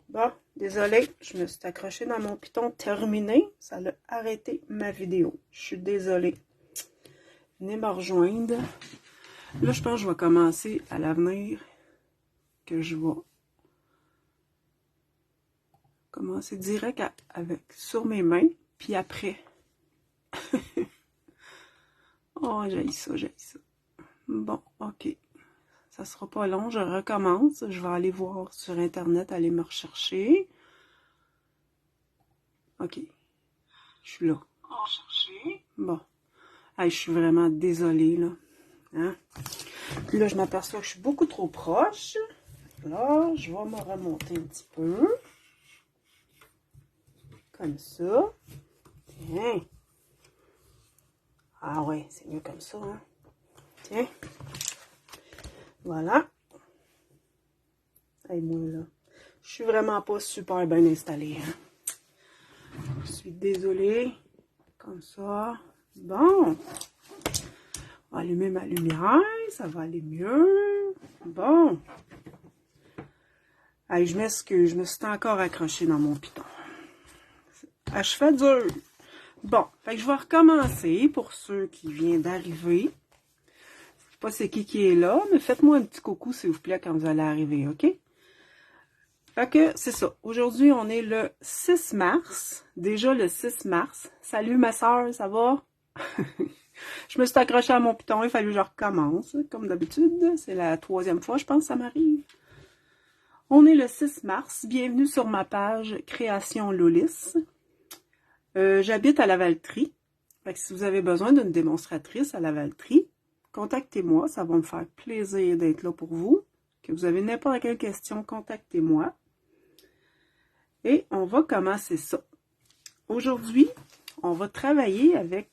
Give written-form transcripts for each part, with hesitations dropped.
Bon, désolée, je me suis accrochée dans mon piton terminé. Ça a arrêté ma vidéo. Je suis désolée. Venez me rejoindre. Là, je pense que je vais commencer à l'avenir. Que je vais commencer direct sur mes mains. Puis après. Oh, j'ai ça, j'ai ça. Bon, ok. Ça sera pas long, je recommence. Je vais aller voir sur Internet, aller me rechercher. Ok. Je suis là. Bon. Hey, je suis vraiment désolée, là. Hein? Puis là, je m'aperçois que je suis beaucoup trop proche. Là, je vais me remonter un petit peu. Comme ça. Tiens. Ah ouais, c'est mieux comme ça, hein? Tiens. Voilà. Hey, moi, là. Je suis vraiment pas super bien installée, hein? Je suis désolée. Comme ça. Bon. On va allumer ma lumière. Ça va aller mieux. Bon. Hey, je m'excuse. Je me suis encore accrochée dans mon piton. Ah, je fais dur. Bon. Fait que je vais recommencer pour ceux qui viennent d'arriver. Je sais pas c'est qui est là, mais faites-moi un petit coucou, s'il vous plaît, quand vous allez arriver, OK? Fait que, c'est ça. Aujourd'hui, on est le 6 mars. Déjà le 6 mars. Salut, ma soeur, ça va? Je me suis accrochée à mon piton, il fallait que je recommence, comme d'habitude. C'est la 3e fois, je pense, que ça m'arrive. On est le 6 mars. Bienvenue sur ma page Création Lolis. J'habite à Lavaltrie. Fait que si vous avez besoin d'une démonstratrice à Lavaltrie, contactez-moi. Ça va me faire plaisir d'être là pour vous. Que vous avez n'importe quelle question, contactez-moi. Et on va commencer ça. Aujourd'hui, on va travailler avec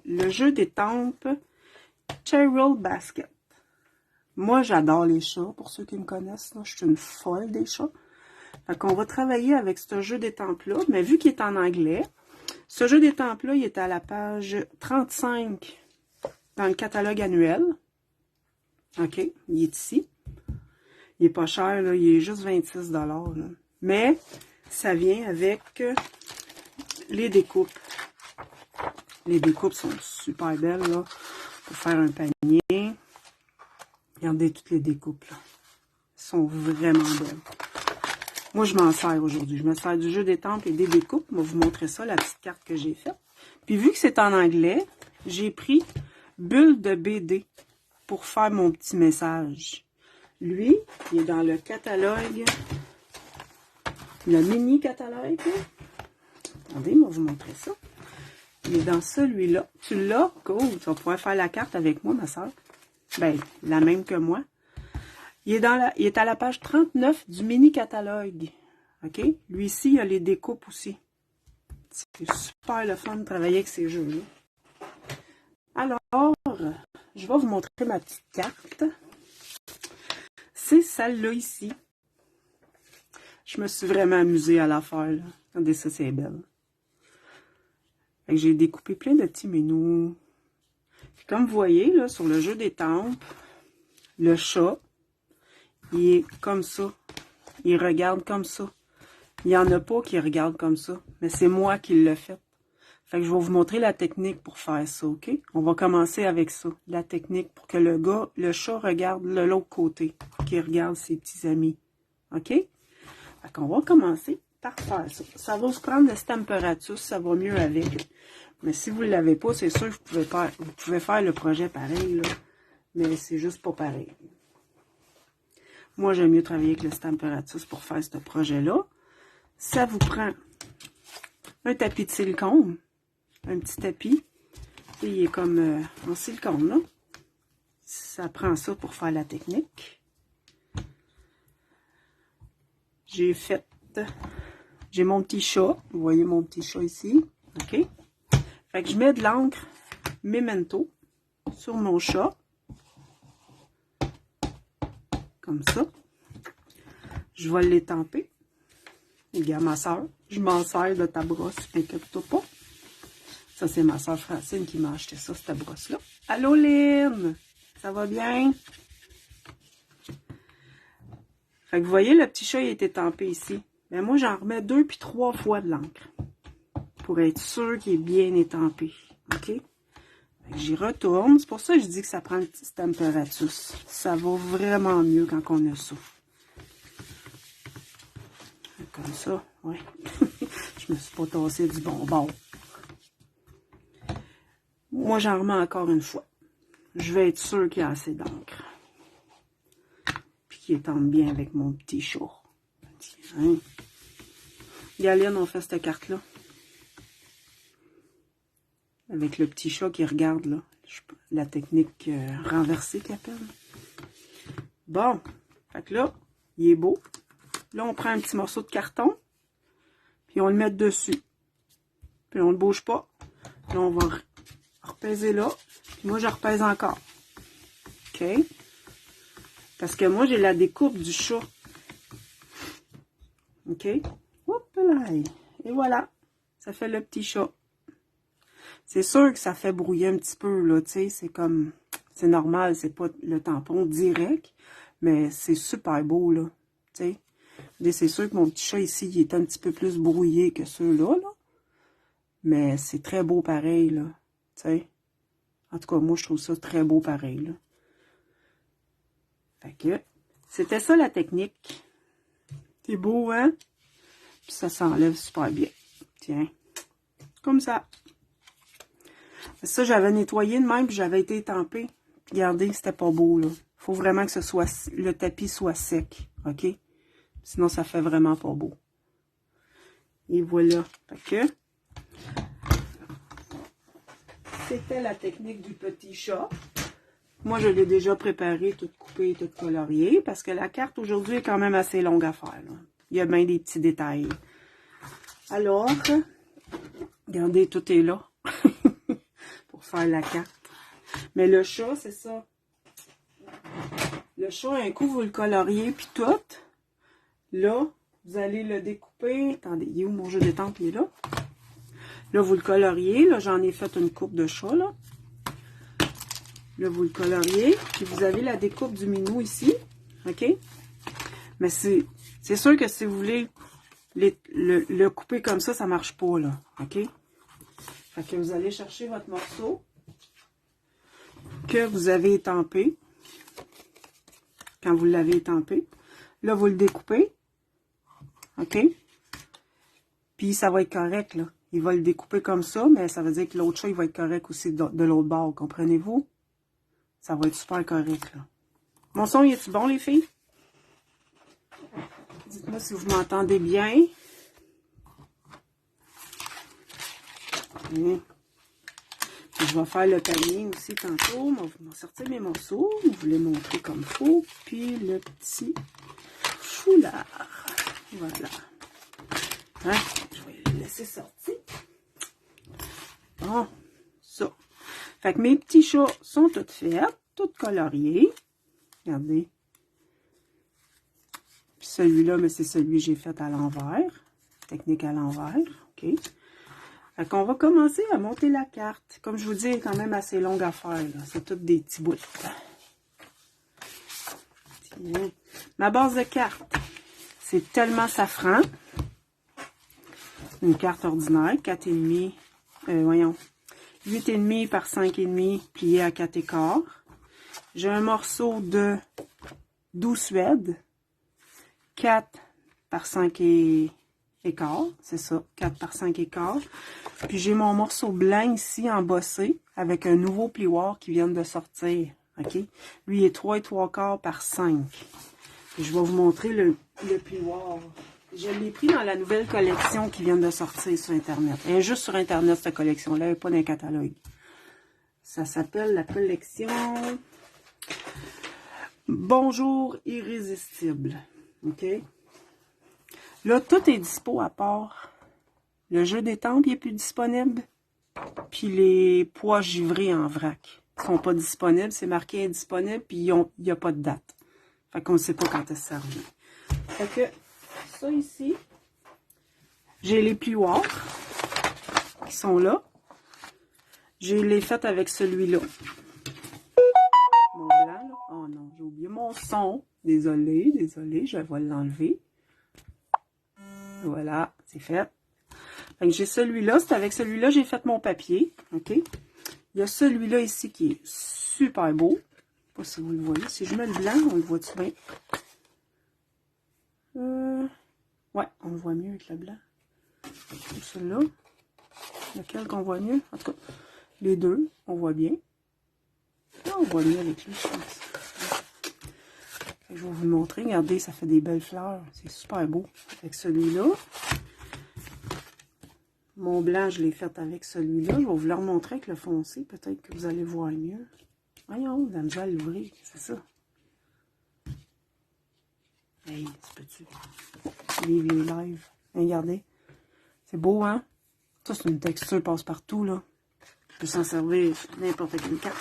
le jeu d'étampes Cheryl Basket. Moi, j'adore les chats. Pour ceux qui me connaissent, là, je suis une folle des chats. Fait qu'on va travailler avec ce jeu d'étampes-là. Mais vu qu'il est en anglais, ce jeu d'étampes-là, il est à la page 35 dans le catalogue annuel. OK, il est ici. Il est pas cher, là. Il est juste 26 $. Là. Mais ça vient avec les découpes. Les découpes sont super belles, là, pour faire un panier. Regardez toutes les découpes, là. Elles sont vraiment belles. Moi, je m'en sers aujourd'hui. Je me sers du jeu d'étampes et des découpes. Je vais vous montrer ça, la petite carte que j'ai faite. Puis, vu que c'est en anglais, j'ai pris Bulle de BD pour faire mon petit message. Lui, il est dans le catalogue, le mini catalogue. Attendez, moi, je vais vous montrer ça. Il est dans celui-là. Tu l'as? Cool. Tu vas pouvoir faire la carte avec moi, ma soeur. Ben, la même que moi. Il est à la page 39 du mini-catalogue. OK? Lui ici, il y a les découpes aussi. C'est super le fun de travailler avec ces jeux-là. Alors, je vais vous montrer ma petite carte. C'est celle-là ici. Je me suis vraiment amusée à la faire. Regardez ça, c'est belle. J'ai découpé plein de petits menus. Puis comme vous voyez, là, sur le jeu d'étampes, le chat, il est comme ça. Il regarde comme ça. Il n'y en a pas qui regardent comme ça. Mais c'est moi qui l'ai fait. Fait que je vais vous montrer la technique pour faire ça, OK? On va commencer avec ça. La technique pour que le chat regarde de l'autre côté. Qu'il regarde ses petits amis. OK? Fait qu'on va commencer par faire ça. Ça va vous prendre le Stamparatus, ça va mieux avec. Mais si vous ne l'avez pas, c'est sûr que vous pouvez faire le projet pareil, là. Mais c'est juste pas pareil. Moi, j'aime mieux travailler avec le Stamparatus pour faire ce projet-là. Ça vous prend un tapis de silicone. Un petit tapis. Et il est comme en silicone, là. Ça prend ça pour faire la technique. J'ai mon petit chat. Vous voyez mon petit chat ici. OK? Fait que je mets de l'encre Memento sur mon chat. Comme ça. Je vais l'étamper. Regarde ma soeur. Je m'en sers de ta brosse. Inquiète-toi pas. Ça, c'est ma soeur Francine qui m'a acheté ça, cette brosse-là. Allô, Lynn! Ça va bien? Fait que vous voyez, le petit chat, il est étampé ici. Mais moi, j'en remets 2 puis 3 fois de l'encre. Pour être sûr qu'il est bien étampé. OK? Fait que j'y retourne. C'est pour ça que je dis que ça prend une petite températus. Ça va vraiment mieux quand on a ça. Comme ça, ouais. Je me suis pas tassé du bonbon. Moi, j'en remets encore une fois. Je vais être sûr qu'il y a assez d'encre. Puis qu'il étampe bien avec mon petit chat. Tiens. Galine, on fait cette carte-là. Avec le petit chat qui regarde, là. La technique renversée qu'il appelle. Bon. Fait que là, il est beau. Là, on prend un petit morceau de carton. Puis on le met dessus. Puis on ne le bouge pas. Là, on va repaiser là. Puis moi, je repèse encore. OK? Parce que moi, j'ai la découpe du chat. OK? Hop là. Et voilà. Ça fait le petit chat. C'est sûr que ça fait brouiller un petit peu, là. Tu sais, c'est comme... C'est normal, c'est pas le tampon direct. Mais c'est super beau, là. Tu sais. C'est sûr que mon petit chat ici, il est un petit peu plus brouillé que ceux-là, là. Mais c'est très beau pareil, là. Tu sais. En tout cas, moi, je trouve ça très beau pareil, là. Fait que, c'était ça la technique. C'est beau, hein? Puis ça s'enlève super bien. Tiens. Comme ça. Ça, j'avais nettoyé de même, puis j'avais été étampé. Regardez, c'était pas beau, là. Faut vraiment que le tapis soit sec, OK? Sinon, ça fait vraiment pas beau. Et voilà. Fait que, c'était la technique du petit chat. Moi, je l'ai déjà préparé, tout coupé, tout colorié, parce que la carte aujourd'hui est quand même assez longue à faire, là. Il y a bien des petits détails. Alors, regardez, tout est là pour faire la carte. Mais le chat, c'est ça. Le chat, un coup, vous le coloriez, puis tout. Là, vous allez le découper. Attendez, il est où mon jeu d'étampe? Il est là. Là, vous le coloriez. Là, j'en ai fait une coupe de chat, là. Là, vous le coloriez. Puis, vous avez la découpe du minou ici. OK? Mais c'est sûr que si vous voulez le couper comme ça marche pas, là. OK? Fait que vous allez chercher votre morceau que vous avez étampé. Quand vous l'avez étampé. Là, vous le découpez. OK? Puis, ça va être correct, là. Il va le découper comme ça, mais ça veut dire que l'autre chat, il va être correct aussi de l'autre bord. Comprenez-vous? Ça va être super correct, là. Mon son, il est-tu bon, les filles? Dites-moi si vous m'entendez bien. Puis, je vais faire le panier aussi tantôt. Je vais sortir mes morceaux. Je vous les montrer comme il faut. Puis, le petit foulard. Voilà. Hein? Je vais le laisser sortir. Bon, ça. Fait que mes petits chats sont toutes faits, toutes coloriées. Regardez. Puis celui-là, mais c'est celui que j'ai fait à l'envers. Technique à l'envers. OK. Fait qu'on va commencer à monter la carte. Comme je vous dis, elle est quand même assez longue à faire. C'est toutes des petits bouts. Tiens. Ma base de carte, c'est tellement safran. Une carte ordinaire, 4,5, voyons, 8,5 par 5,5 plié à 4 écarts. J'ai un morceau de doux Suède, 4 par 5 écarts, c'est ça, 4 par 5 écarts. Puis j'ai mon morceau blanc ici embossé avec un nouveau plioir qui vient de sortir, ok? Lui il est 3 et 3 quarts par 5. Et je vais vous montrer le plioir. Je l'ai pris dans la nouvelle collection qui vient de sortir sur Internet. Elle est juste sur Internet, cette collection-là. Elle n'est pas dans un catalogue. Ça s'appelle la collection Bonjour Irrésistible. OK? Là, tout est dispo à part. Le jeu d'étampe, il est plus disponible. Puis les pois givrés en vrac ne sont pas disponibles. C'est marqué indisponible, puis il n'y a pas de date. Fait qu'on ne sait pas quand est-ce que ça revient. Fait que ça ici, j'ai les plioirs qui sont là. Je les fait avec celui-là. Mon blanc, là. Oh non, j'ai oublié mon son. Désolée, je vais l'enlever. Voilà, c'est fait. J'ai celui-là, c'est avec celui-là j'ai fait mon papier, ok? Il y a celui-là ici qui est super beau. Je sais pas si vous le voyez. Si je mets le blanc, on le voit-tu bien? Ouais, on le voit mieux avec le blanc. Celui-là. Lequel qu'on voit mieux? En tout cas, les deux, on voit bien. Là, on voit mieux avec lui, je pense. Je vais vous le montrer. Regardez, ça fait des belles fleurs. C'est super beau. Avec celui-là. Mon blanc, je l'ai fait avec celui-là. Je vais vous le remontrer avec le foncé. Peut-être que vous allez voir mieux. Voyons, la misère à l'ouvrir. C'est ça. Hey, tu peux-tu? Les live. Regardez. C'est beau, hein? Ça, c'est une texture passe-partout, là. Je peux s'en servir n'importe quelle carte.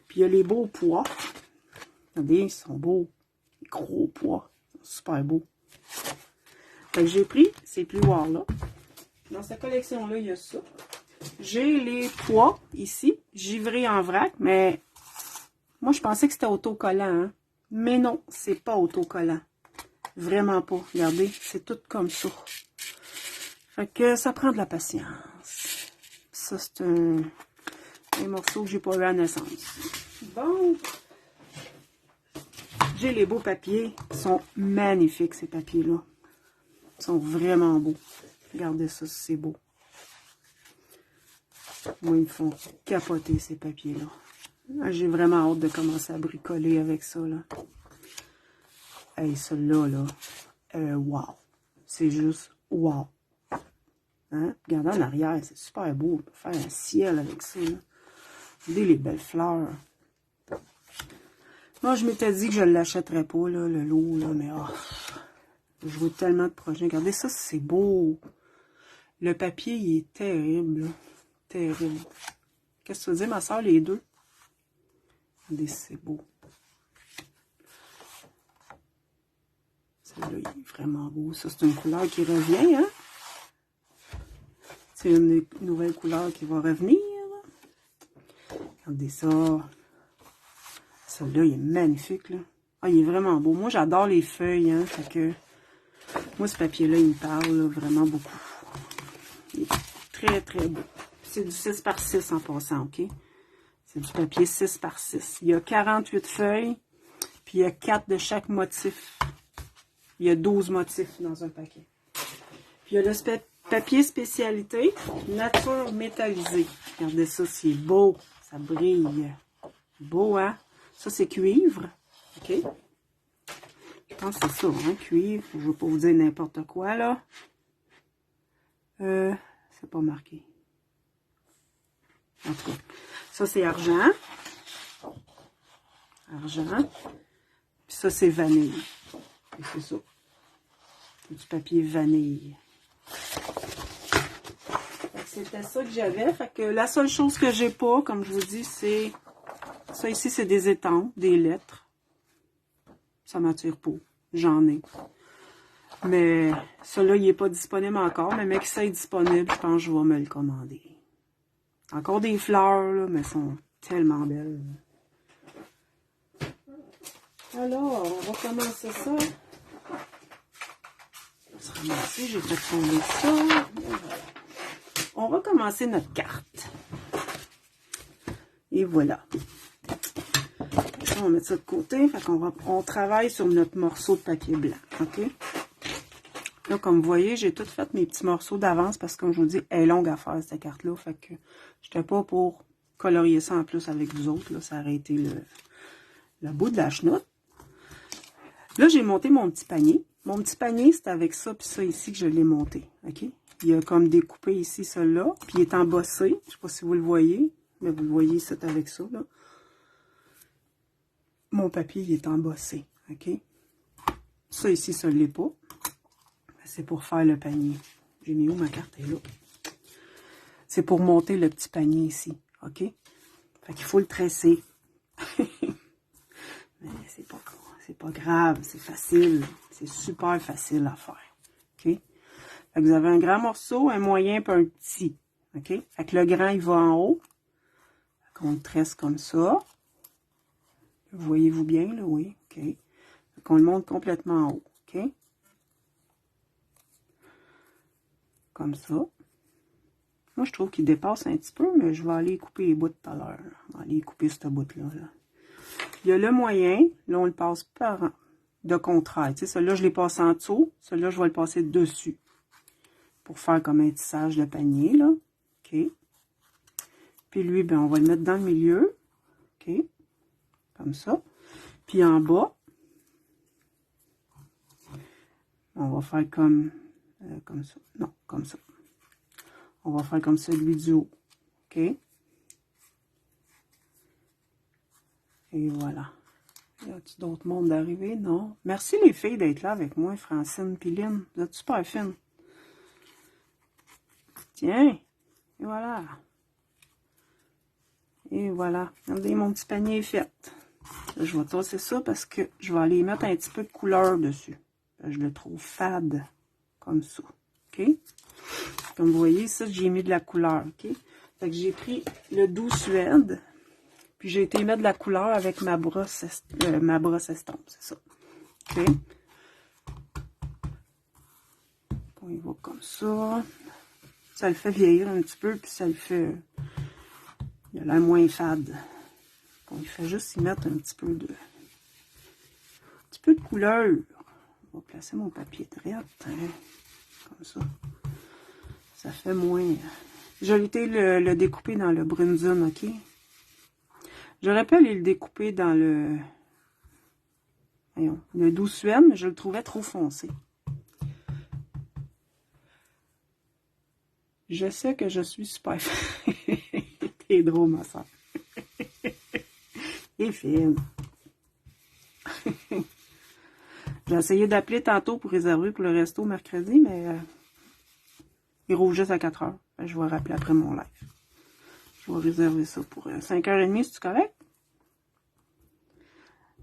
Puis, il y a les beaux pois. Regardez, ils sont beaux. Les gros pois. Ils sont super beaux. Fait que j'ai pris ces plioirs-là. Dans cette collection-là, il y a ça. J'ai les pois, ici, givrés en vrac, mais moi, je pensais que c'était autocollant, hein? Mais non, c'est pas autocollant. Vraiment pas. Regardez, c'est tout comme ça. Fait que ça prend de la patience. Ça, c'est un morceau que j'ai pas eu à la naissance. Bon. J'ai les beaux papiers. Ils sont magnifiques, ces papiers-là. Ils sont vraiment beaux. Regardez ça, c'est beau. Moi, ils me font capoter, ces papiers-là. J'ai vraiment hâte de commencer à bricoler avec ça, là. Hey, celui-là, là, wow. C'est juste wow. Hein? Regardez en arrière, c'est super beau. On peut faire un ciel avec ça, là. Regardez les belles fleurs. Moi, je m'étais dit que je ne l'achèterais pas, là, le lot, là, mais oh, je vois tellement de projets. Regardez ça, c'est beau. Le papier, il est terrible, là. Terrible. Qu'est-ce que tu veux dire, ma soeur, les deux? Regardez, c'est beau. Celui-là, il est vraiment beau. Ça, c'est une couleur qui revient, hein? C'est une nouvelle couleur qui va revenir. Regardez ça. Celui-là, il est magnifique, là. Ah, il est vraiment beau. Moi, j'adore les feuilles, hein. Fait que, moi, ce papier-là, il me parle, là, vraiment beaucoup. Il est très, très beau. C'est du 6 par 6 en passant, OK? C'est du papier 6 par 6. Il y a 48 feuilles, puis il y a 4 de chaque motif. Il y a 12 motifs dans un paquet. Puis il y a le papier spécialité, nature métallisée. Regardez ça, c'est beau. Ça brille. Beau, hein? Ça, c'est cuivre. OK? Je pense que c'est ça, hein? Cuivre. Je ne veux pas vous dire n'importe quoi, là. C'est pas marqué. En tout cas, ça, c'est argent. Argent. Puis ça, c'est vanille. C'est ça. C'est du papier vanille. C'était ça que j'avais. Fait que la seule chose que j'ai pas, comme je vous dis, c'est... Ça ici, c'est des étampes, des lettres. Ça m'attire pas. J'en ai. Mais celui-là, il n'est pas disponible encore. Mais mec, que ça est disponible, je pense que je vais me le commander. Encore des fleurs, là, mais elles sont tellement belles. Alors, on va commencer ça. On va se ramasser, j'ai fait tomber ça. On va commencer notre carte. Et voilà. Ça, on va mettre ça de côté. Fait qu'on on travaille sur notre morceau de papier blanc. OK? Là, comme vous voyez, j'ai tout fait mes petits morceaux d'avance parce que, comme je vous dis, elle est longue à faire, cette carte-là. Fait que je n'étais pas pour colorier ça en plus avec vous autres. Là, ça aurait été le bout de la chenoute. Là, j'ai monté mon petit panier. Mon petit panier, c'est avec ça puis ça ici que je l'ai monté. OK? Il y a comme découpé ici, celui-là. Puis il est embossé. Je ne sais pas si vous le voyez. Mais vous le voyez, c'est avec ça, là. Mon papier, il est embossé. OK? Ça ici, ça ne l'est pas. C'est pour faire le panier. J'ai mis où ma carte? Elle est là. C'est pour monter le petit panier ici. OK? Fait qu'il faut le tresser. Mais c'est pas grave. C'est facile. C'est super facile à faire. OK? Fait que vous avez un grand morceau, un moyen et un petit. OK? Fait que le grand, il va en haut. Fait qu'on le tresse comme ça. Voyez-vous bien, là? Oui. OK. qu'on le monte complètement en haut, OK? Comme ça. Moi, je trouve qu'il dépasse un petit peu, mais je vais aller couper les bouts tout à l'heure. Je vais aller couper ce bout-là. Là. Il y a le moyen. Là, on le passe par de contraire. Tu sais, celui-là, je l'ai passé en dessous. Celui-là, je vais le passer dessus. Pour faire comme un tissage de panier, là. OK. Puis lui, ben, on va le mettre dans le milieu. OK. Comme ça. Puis en bas, on va faire comme ça. Non, comme ça. On va faire comme celui du haut. OK? Et voilà. Y a-t-il d'autres mondes d'arriver? Non. Merci les filles d'être là avec moi, Francine et Lynn. Vous êtes super fines. Tiens. Et voilà. Et voilà. Regardez, mon petit panier est fait. Là, je vais tasser ça parce que je vais aller mettre un petit peu de couleur dessus. Là, je le trouve fade. Comme ça. OK? Comme vous voyez, ça, j'ai mis de la couleur, OK? Fait que j'ai pris le doux Suède, puis j'ai été mettre de la couleur avec ma brosse estompe, c'est ça. OK? On y va comme ça. Ça le fait vieillir un petit peu, puis ça le fait... il a l'air moins fade. On lui fait juste y mettre un petit peu de... couleur. On va placer mon papier droit, hein, comme ça. Ça fait moins... J'ai été le découper dans le Brunson, OK? J'aurais pu aller le découper dans le... Voyons, le doux Suède, mais je le trouvais trop foncé. Je sais que je suis super... T'es drôle, ma soeur. Et fine. J'ai essayé d'appeler tantôt pour réserver pour le resto mercredi, mais... il rouvre juste à 4 heures. Je vais rappeler après mon live. Je vais réserver ça pour 5h30, c'est correct?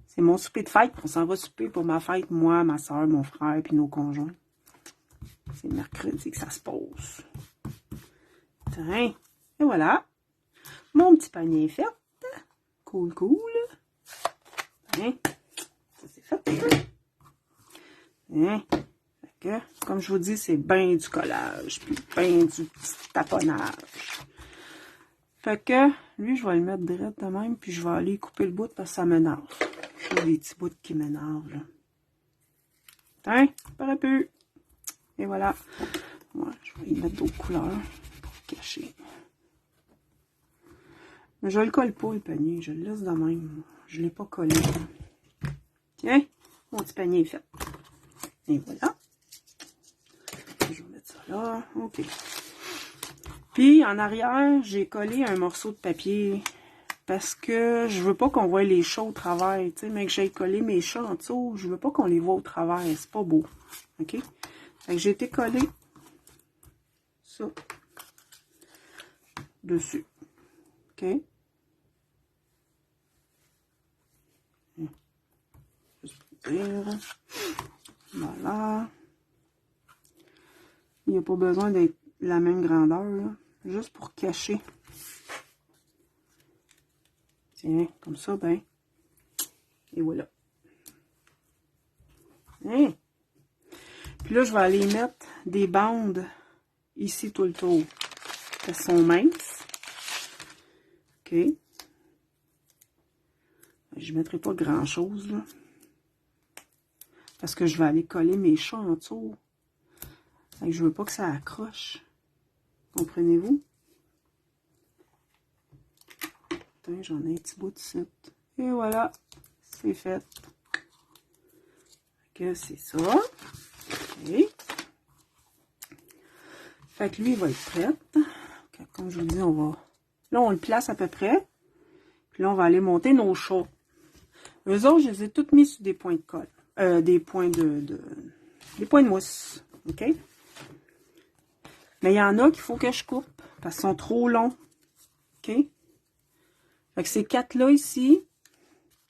C'est mon souper de fête. On s'en va souper pour ma fête, moi, ma soeur, mon frère, puis nos conjoints. C'est mercredi que ça se pose. Tiens, et voilà. Mon petit panier est fait. Cool, cool. Tiens, ça c'est fait. Tiens. Comme je vous dis, c'est bien du collage, puis bien du petit taponnage. Fait que, lui, je vais le mettre direct de même, puis je vais aller couper le bout parce que ça m'énerve. J'ai des petits bouts qui m'énervent, là. Tiens, paraît plus. Et voilà. Ouais, je vais y mettre d'autres couleurs pour cacher. Mais je le colle pas, le panier. Je le laisse de même. Je ne l'ai pas collé. Tiens, mon petit panier est fait. Et voilà. Je vais mettre ça là. OK. Puis, en arrière, j'ai collé un morceau de papier parce que je veux pas qu'on voie les chats au travers. Tu sais, mais que j'ai collé mes chats en dessous, je veux pas qu'on les voit au travers. C'est pas beau. OK? Fait que j'ai été collé ça dessus. OK? Juste pour dire. Voilà. Il n'y a pas besoin d'être la même grandeur, là. Juste pour cacher. Tiens, comme ça, ben. Et voilà. Hein? Puis là, je vais aller mettre des bandes ici tout le tour. Elles sont minces. OK. Je ne mettrai pas grand-chose, là. Parce que je vais aller coller mes chats en dessous. Et je veux pas que ça accroche. Comprenez-vous? Putain, j'en ai un petit bout de suite. Et voilà, c'est fait. Que c'est ça. OK. Fait que lui, il va être prêt. Okay, comme je vous dis, on va... Là, on le place à peu près. Puis là, on va aller monter nos chats. Eux autres, je les ai toutes mis sur des points de colle. Des points des points de mousse. OK? Mais il y en a qu'il faut que je coupe. Parce qu'ils sont trop longs. OK? Fait que ces 4-là ici,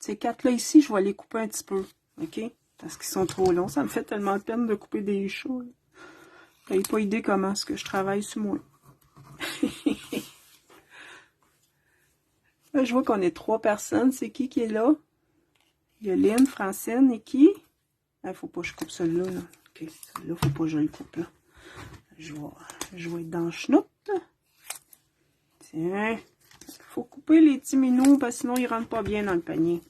je vais les couper un petit peu. OK? Parce qu'ils sont trop longs. Ça me fait tellement de peine de couper des chats. Vous n'avez pas idée comment est-ce que je travaille sur moi. Là, je vois qu'on est 3 personnes. C'est qui est là? Il y a Lynn, Francine et qui? Il faut pas que je coupe celui-là. Là. OK, celui-là, faut pas que je le coupe. Là. Je vais être dans le chenoute. Tiens. Il faut couper les petits minous parce que sinon ils rentrent pas bien dans le panier.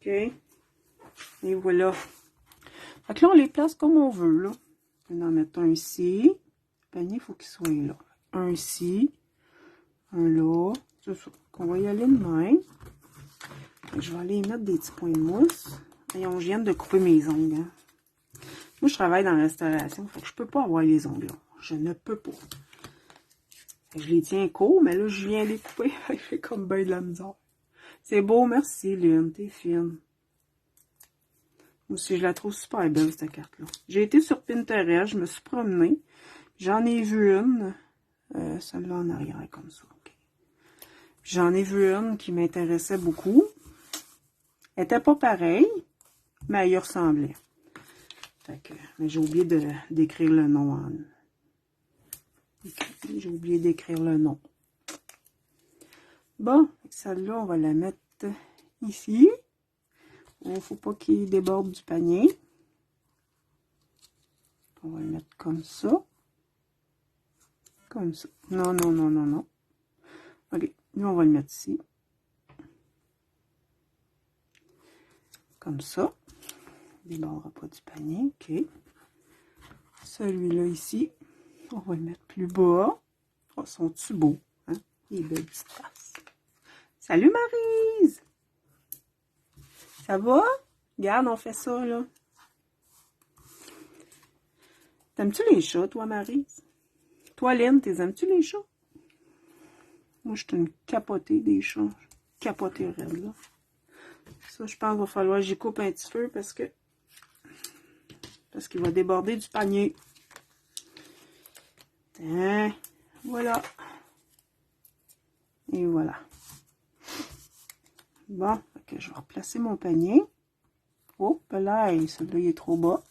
OK. Et voilà. Fait que là, on les place comme on veut. Là. On va en mettre un ici. Le panier, il faut qu'il soit là. Un ici. Un là. C'est ça. On va y aller de même. Je vais aller mettre des petits points de mousse. Voyons, je viens de couper mes ongles. Hein. Moi, je travaille dans la restauration. Fait que je peux pas avoir les ongles là. Je ne peux pas. Je les tiens courts, mais là, je viens les couper. Je fais comme ben de la misère. C'est beau, merci, Lynn. T'es fine. Moi aussi, je la trouve super belle, cette carte-là. J'ai été sur Pinterest, je me suis promenée. J'en ai vu une. Celle-là en arrière, comme ça. Okay. J'en ai vu une qui m'intéressait beaucoup. Elle était pas pareille, mais elle y ressemblait. Fait que, mais j'ai oublié d'écrire le nom en... J'ai oublié d'écrire le nom. Bon, celle-là, on va la mettre ici. Il ne faut pas qu'il déborde du panier. On va le mettre comme ça. Comme ça. Non, non, non, non, non. OK, nous, on va le mettre ici. Comme ça. Il ne débordera pas du panier. OK. Celui-là ici. On va le mettre plus bas. Oh, sont-tu beaux? Hein? Les belles petites faces. Salut Maryse! Ça va? Regarde, on fait ça, là. T'aimes-tu les chats, toi, Maryse? Toi, Lynn, t'aimes-tu les chats? Moi, je suis une capotée des chats. Capotée raide, là. Ça, je pense qu'il va falloir que j'y coupe un petit peu parce qu'il va déborder du panier. Tiens, voilà. Et voilà. Bon, ok, je vais replacer mon panier. Oh, là, celui-là, il est trop bas.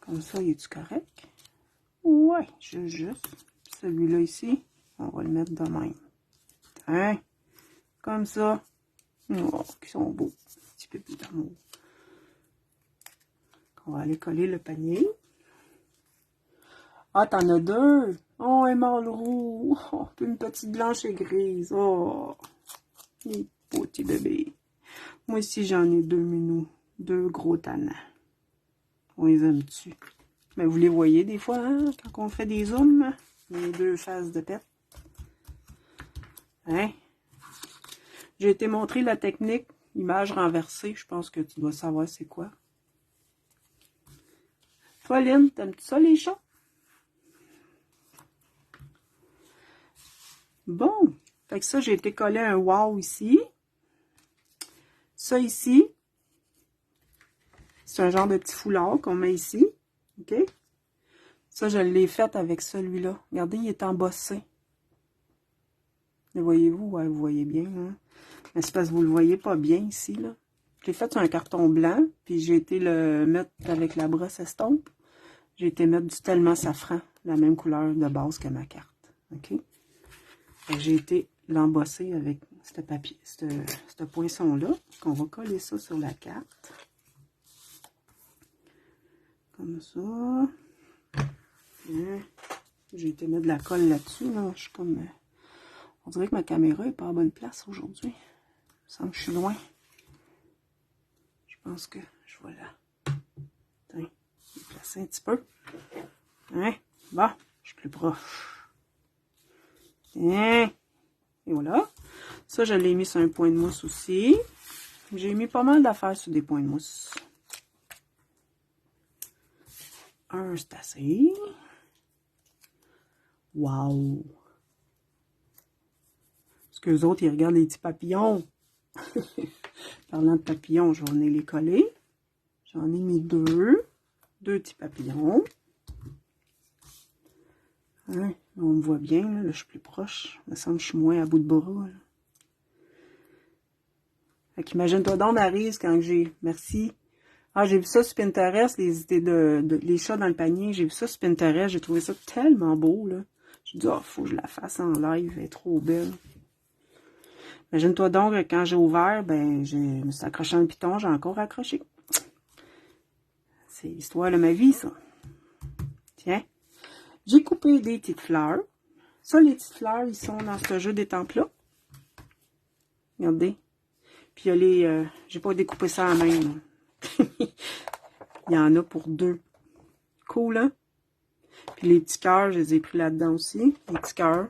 Comme ça, il est-tu correct? Ouais, juste. Celui-là ici, on va le mettre de même. Hein? Comme ça. Oh, qui sont beaux. Un petit peu plus d'amour. On va aller coller le panier. Ah, t'en as deux. Oh, un mâle roux. Oh, puis une petite blanche et grise. Oh, les petits bébés. Moi aussi, j'en ai deux minous. Deux gros tannants. On les aime-tu? Mais vous les voyez des fois, hein, quand on fait des zooms, les deux faces de pète. Hein? J'ai été montrer la technique image renversée. Je pense que tu dois savoir c'est quoi. Toi, Lynn, t'aimes-tu ça, les chats? Bon. Fait que ça, j'ai été coller un wow ici. Ça ici, c'est un genre de petit foulard qu'on met ici. OK? Ça, je l'ai fait avec celui-là. Regardez, il est embossé. Le voyez-vous? Ouais, vous voyez bien. Hein? Mais c'est parce que vous le voyez pas bien ici, là. Je l'ai fait sur un carton blanc, puis j'ai été le mettre avec la brosse estompe. J'ai été mettre du tellement safran, la même couleur de base que ma carte. OK? J'ai été l'embosser avec ce papier, ce poinçon-là, qu'on va coller ça sur la carte. Comme ça. J'ai été mettre de la colle là-dessus. Là. Je suis comme... on dirait que ma caméra n'est pas à bonne place aujourd'hui. Il me semble que je suis loin. Je pense que je vais là. Tiens, je vais placer un petit peu. Hein? Bon, je suis plus proche. Hein? Et voilà. Ça, je l'ai mis sur un point de mousse aussi. J'ai mis pas mal d'affaires sur des points de mousse. Un, c'est assez. Wow! Parce que les autres, ils regardent les petits papillons. Parlant de papillons, je vais venir les coller. J'en ai mis deux. Deux petits papillons. Hein, on me voit bien, là, je suis plus proche. Il me semble que je suis moins à bout de bras. Là. Fait qu'imagine-toi donc, Maryse, quand j'ai... Merci. Ah, j'ai vu ça sur Pinterest, les idées les chats dans le panier. J'ai vu ça sur Pinterest. J'ai trouvé ça tellement beau, là. Je dis, oh, faut que je la fasse en live, elle est trop belle. Imagine-toi donc que quand j'ai ouvert, ben, je me suis accroché un piton, j'ai encore accroché. C'est l'histoire de ma vie, ça. Tiens. J'ai coupé des petites fleurs. Ça, les petites fleurs, ils sont dans ce jeu d'étampes-là. Regardez. Puis il y a les... j'ai pas découpé ça à main, là. Il y en a pour 2. Cool, hein? Puis les petits cœurs, je les ai pris là-dedans aussi. Les petits cœurs.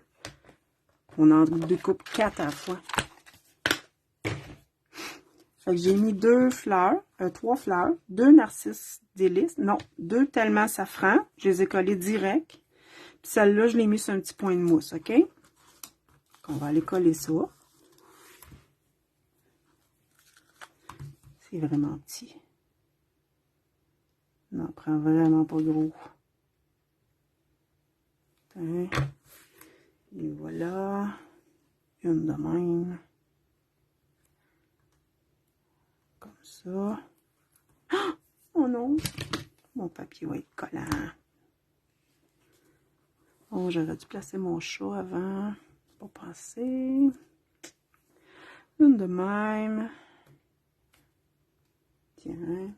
On en découpe 4 à la fois. Fait que j'ai mis 2 fleurs, 3 fleurs, 2 narcisses délices. Non, 2 tellement safran. Je les ai collés direct. Puis celle-là, je l'ai mis sur un petit point de mousse, OK? On va aller coller ça. C'est vraiment petit. Non, prend vraiment pas gros. Et voilà. Une de même. Comme ça. Oh non! Mon papier va être collant. Oh, j'aurais dû placer mon chat avant. Pas passer. Une de même. Tiens.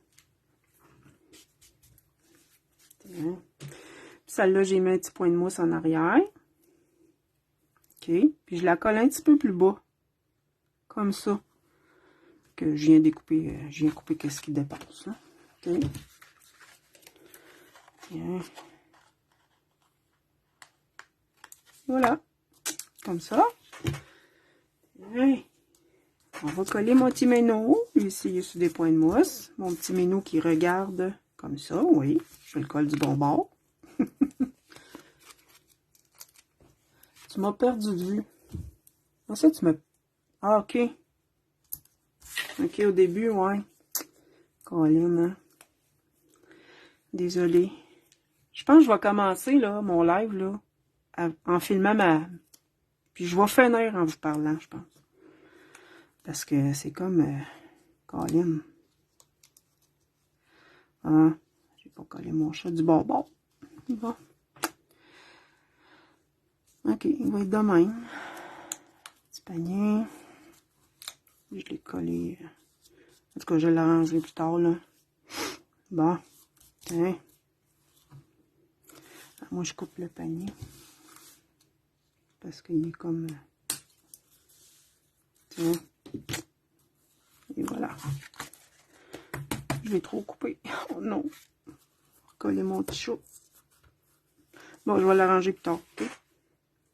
Tiens. Celle-là, j'ai mis un petit point de mousse en arrière. OK. Puis je la colle un petit peu plus bas. Comme ça. Que je viens découper. Je viens couper qu'est-ce qui dépasse. Là. OK. Tiens. Voilà. Comme ça. Tiens. On va coller mon petit méno. Ici, il est sur des points de mousse. Mon petit méno qui regarde comme ça. Oui. Je le colle du bon bord. Tu m'as perdu de vue. En fait, tu m'as... Ah, OK. OK, au début, ouais. Colin, hein. Désolée. Je pense que je vais commencer, là, mon live, là, en filmant ma... Puis je vais finir en vous parlant, je pense. Parce que c'est comme... Colin. Ah, j'ai pas collé mon chat du bon bord. Bon. OK, il va être de même. Petit panier. Je l'ai collé. En tout cas, je l'arrangerai plus tard, là. Bon. Tiens. Moi, je coupe le panier. Parce qu'il est comme... Tiens. Et voilà. Je vais trop couper. Oh non. Coller mon petit chat. Bon, je vais l'arranger plus tard. OK?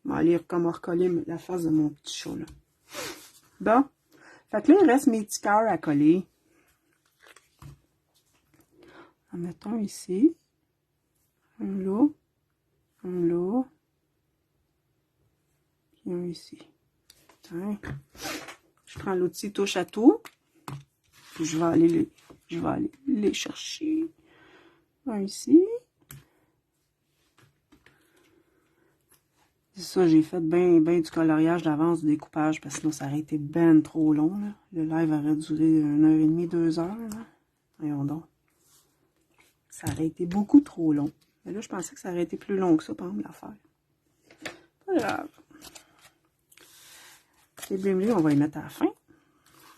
Je vais aller comme recoller la face de mon petit chat, là. Bon. Fait que là, il reste mes petits cœurs à coller. En mettant ici. Un là. Un là. Puis un ici. Tiens. Je prends l'outil touche à tout. Puis je vais aller les chercher. Un ici. C'est ça, j'ai fait bien du coloriage d'avance, du découpage, parce que sinon ça aurait été ben trop long. Là. Le live aurait duré 1h30, 2 heures. Là. Voyons donc. Ça aurait été beaucoup trop long. Mais là, je pensais que ça aurait été plus long que ça, par exemple, l'affaire. Pas grave. Les blés, on va les mettre à la fin.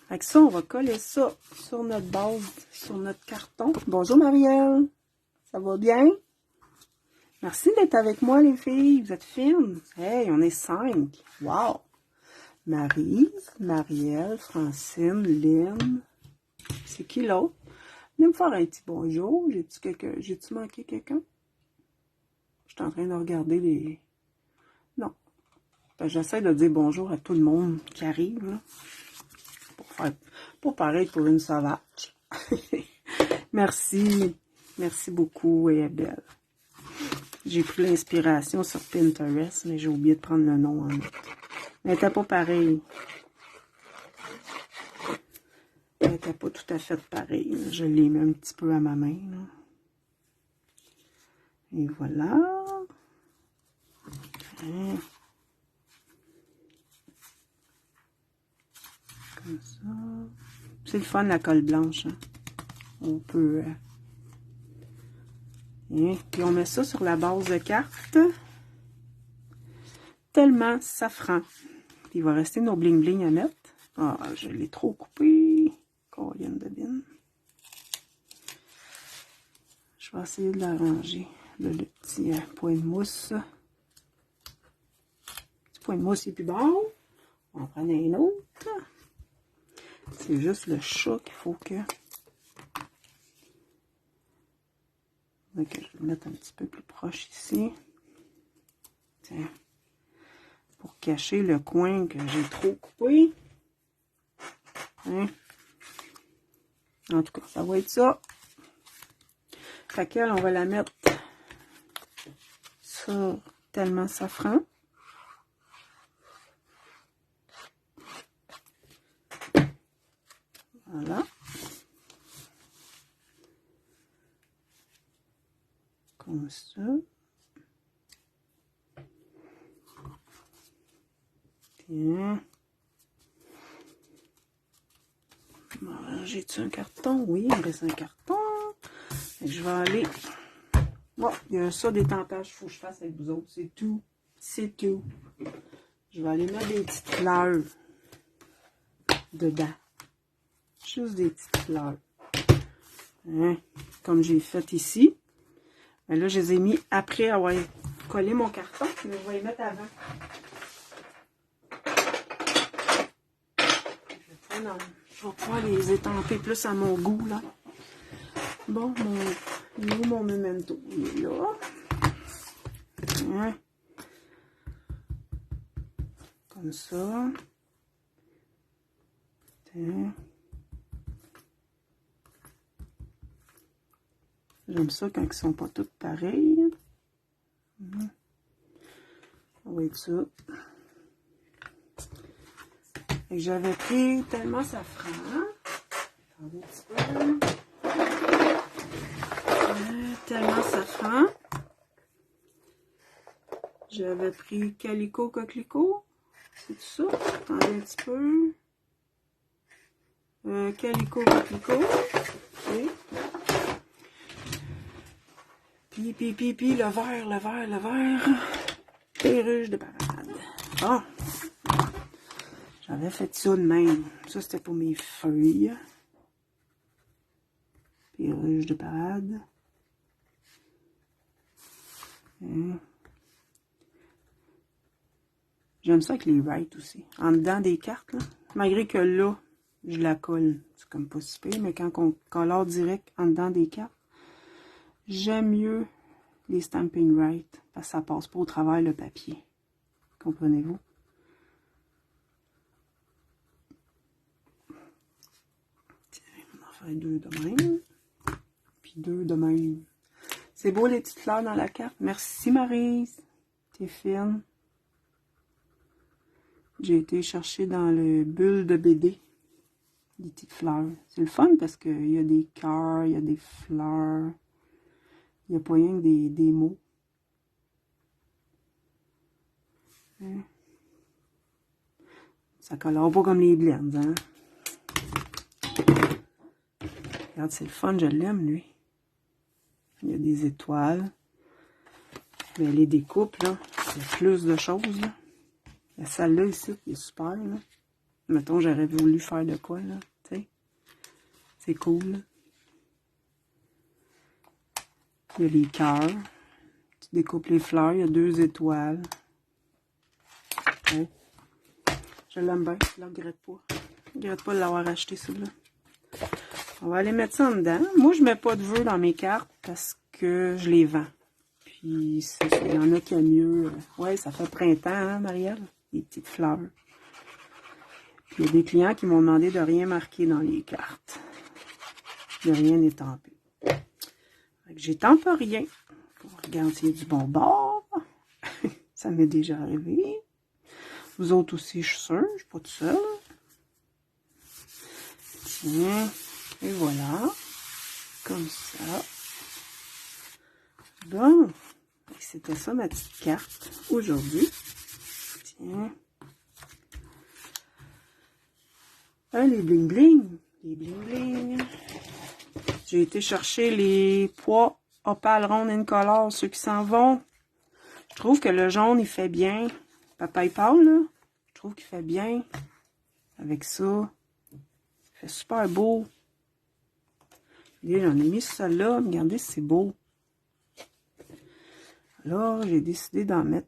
Avec ça, on va coller ça sur notre base, sur notre carton. Bonjour Marielle, ça va bien? Merci d'être avec moi les filles, vous êtes fines. Hey, on est 5. Wow! Maryse, Marielle, Francine, Lynn. C'est qui l'autre? Venez me faire un petit bonjour. J'ai-tu manqué quelqu'un? Je suis en train de regarder les... Non. Ben, j'essaie de dire bonjour à tout le monde qui arrive, là. Pour paraître pour une sauvage. Merci. Merci beaucoup, et belle. J'ai pris l'inspiration sur Pinterest, mais j'ai oublié de prendre le nom en note. Elle n'était pas pareille. Elle n'était pas tout à fait pareille. Je l'ai mis un petit peu à ma main. Là. Et voilà. Hein. Comme ça. C'est le fun, la colle blanche. Hein. On peut... Et puis on met ça sur la base de carte. tellement safran. Puis il va rester nos bling bling à mettre. Ah, je l'ai trop coupé. Colline de bine. Je vais essayer de l'arranger. Le petit point de mousse. Le petit point de mousse est plus bon. On va en prendre un autre. C'est juste le chat qu'il faut que... Donc, je vais le mettre un petit peu plus proche ici. Tiens. Pour cacher le coin que j'ai trop coupé. Hein? En tout cas, ça va être ça. Fait qu'elle, on va la mettre sur tellement safran. Voilà. Comme ça. Tiens. J'ai-tu un carton? Oui, il me reste un carton. Je vais aller... Bon, il y a ça des tentages qu'il faut que je fasse avec vous autres. C'est tout. C'est tout. Je vais aller mettre des petites fleurs dedans. Juste des petites fleurs. Hein? Comme j'ai fait ici. Mais là, je les ai mis après avoir collé mon carton. Mais je vais les mettre avant. Je vais pouvoir les étamper plus à mon goût, là. Bon, mon memento, il est là. Ouais. Comme ça. Tiens. J'aime ça quand ils sont pas tous pareils. Ça va être ça. Et j'avais pris tellement safran. Attendez un petit peu. Tellement safran. J'avais pris calico coquelicot. C'est tout ça. Attendez un petit peu. Calico coquelicot. Okay. Puis, le vert. Perruche de parade. Ah! J'avais fait ça de même. Ça, c'était pour mes feuilles. Perruche de parade. J'aime ça avec les writes aussi. En dedans des cartes, là. Malgré que là, je la colle. C'est comme pas si pire, mais quand on colore direct en dedans des cartes, j'aime mieux les stamping writes. Parce que ça passe pas au travers le papier. Comprenez-vous? On va faire deux de même. Puis deux de même. C'est beau les petites fleurs dans la carte. Merci Maryse. T'es fine. J'ai été chercher dans le bulle de BD. Des petites fleurs. C'est le fun parce qu'il y a des cœurs, il y a des fleurs. Il n'y a pas rien que des mots. Ça colore pas comme les blends, hein? Regarde, c'est le fun, je l'aime, lui. Il y a des étoiles. Mais les découpes, là, il y a plus de choses, là. La salle-là, ici, qui est super, là. Mettons, j'aurais voulu faire de quoi, là, tu sais. C'est cool, là. Il y a les cœurs. Tu découpes les fleurs, il y a deux étoiles. Ouais. Je l'aime bien, je ne le regrette pas. Je ne regrette pas de l'avoir acheté, celui-là. On va aller mettre ça en dedans. Moi, je ne mets pas de vœux dans mes cartes parce que je les vends. Puis, il y en a qui aiment mieux. Ouais, ça fait printemps, hein, Marielle? Les petites fleurs. Puis, il y a des clients qui m'ont demandé de rien marquer dans les cartes. De rien étamper. J'étampe rien. Regarde s'il y a du bon bord. Ça m'est déjà arrivé. Vous autres aussi, je suis sûre. Je suis pas toute seule. Tiens. Et voilà. Comme ça. Bon. C'était ça ma petite carte aujourd'hui. Tiens. Ah, les bling bling. Les bling bling. J'ai été chercher les pois opale ronde incolore, ceux qui s'en vont. Je trouve que le jaune, il fait bien. papaye pâle, là. Je trouve qu'il fait bien avec ça. Il fait super beau. Et j'en ai mis ça là. Regardez, c'est beau. Alors, j'ai décidé d'en mettre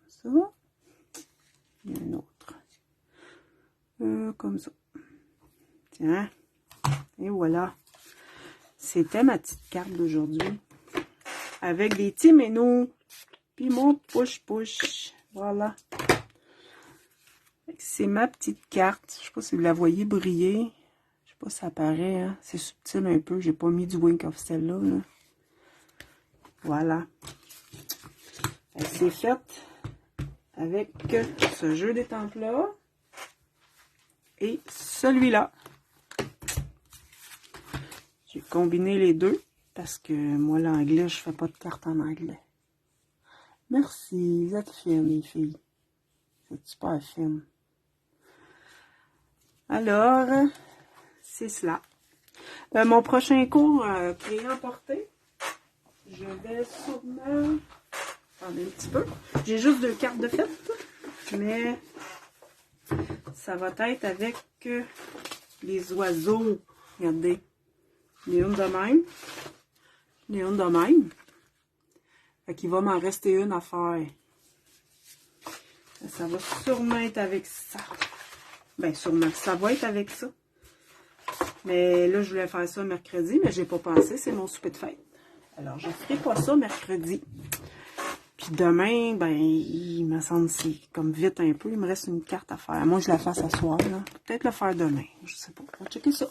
ça. Il y a un autre. Comme ça. Tiens. Et voilà. C'était ma petite carte d'aujourd'hui. Avec des petits ménos. Puis mon push-push. Voilà. C'est ma petite carte. Je sais pas si vous la voyez briller. Je sais pas si ça paraît. Hein? C'est subtil un peu. J'ai pas mis du Wink of Stella. Là. Voilà. C'est fait avec ce jeu d'étampes-là. Et celui-là. J'ai combiné les deux. Parce que moi, l'anglais, je fais pas de carte en anglais. Merci. Vous êtes fines, les filles. C'est super fine. Alors, c'est cela. Mon prochain cours créé emporté, je vais sûrement... Attendez un petit peu. J'ai juste 2 cartes de fête, mais ça va être avec les oiseaux. Regardez. Les une de même. Les une de même. Fait qu'il va m'en rester une à faire. Ça va sûrement être avec ça. Ben, sûrement, ça va être avec ça. Mais là, je voulais faire ça mercredi, mais j'ai pas pensé, c'est mon souper de fête. Alors, je ferai pas ça mercredi. Puis demain, ben, il me semble que c'est comme vite un peu. Il me reste une carte à faire. Moi, je la fasse ce soir, là. Peut-être le faire demain. Je sais pas. On va checker ça.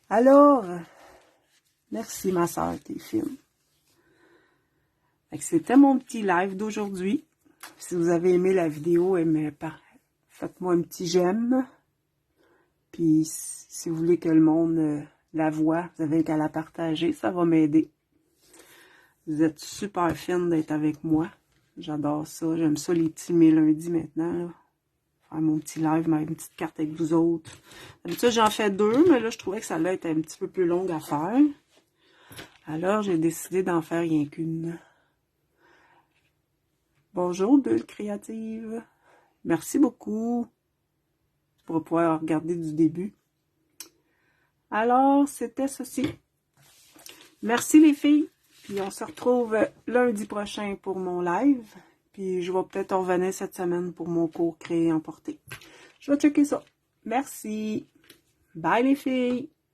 Alors, merci ma soeur, t'es fine. C'était mon petit live d'aujourd'hui. Si vous avez aimé la vidéo, faites-moi un petit j'aime. Puis, si vous voulez que le monde la voie, vous avez qu'à la partager, ça va m'aider. Vous êtes super fine d'être avec moi. J'adore ça. J'aime ça les petits mes lundis maintenant. Là. Faire mon petit live, ma petite carte avec vous autres. D'habitude, j'en fais 2, mais là, je trouvais que ça allait être un petit peu plus longue à faire. Alors, j'ai décidé d'en faire rien qu'une. Bonjour, Bulle Créative. Merci beaucoup pour pouvoir regarder du début. Alors, c'était ceci. Merci les filles. Puis on se retrouve lundi prochain pour mon live. Puis je vais peut-être en revenir cette semaine pour mon cours créé emporté. Je vais checker ça. Merci. Bye les filles.